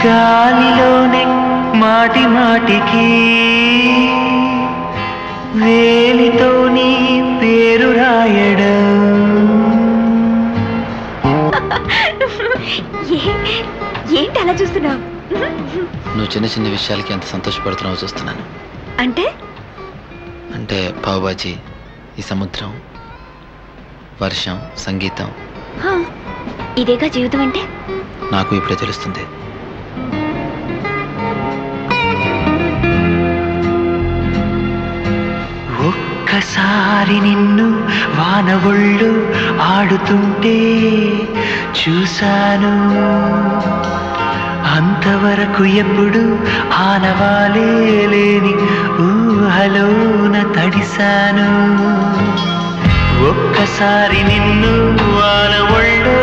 గాలిలోనే మాటి మాటికి వేలితో నీ పేరు రాయడం. ఏంటి అలా చూస్తున్నావు? నువ్వు చిన్న చిన్న విషయాలకి ఎంత సంతోషపడుతున్నావో చూస్తున్నాను. అంటే అంటే పావుబాజీ, ఈ సముద్రం, వర్షం, సంగీతం. ఇదేగా జీవితం అంటే. నాకు ఇప్పుడే తెలుస్తుంది. ఒక్కసారి నిన్ను వానవొళ్ళు ఆడుతుంటే చూశాను, అంతవరకు ఎప్పుడు ఆనవాలే లేని ఊహలోన తడిశాను. ఒక్కసారి నిన్ను వానవొళ్ళు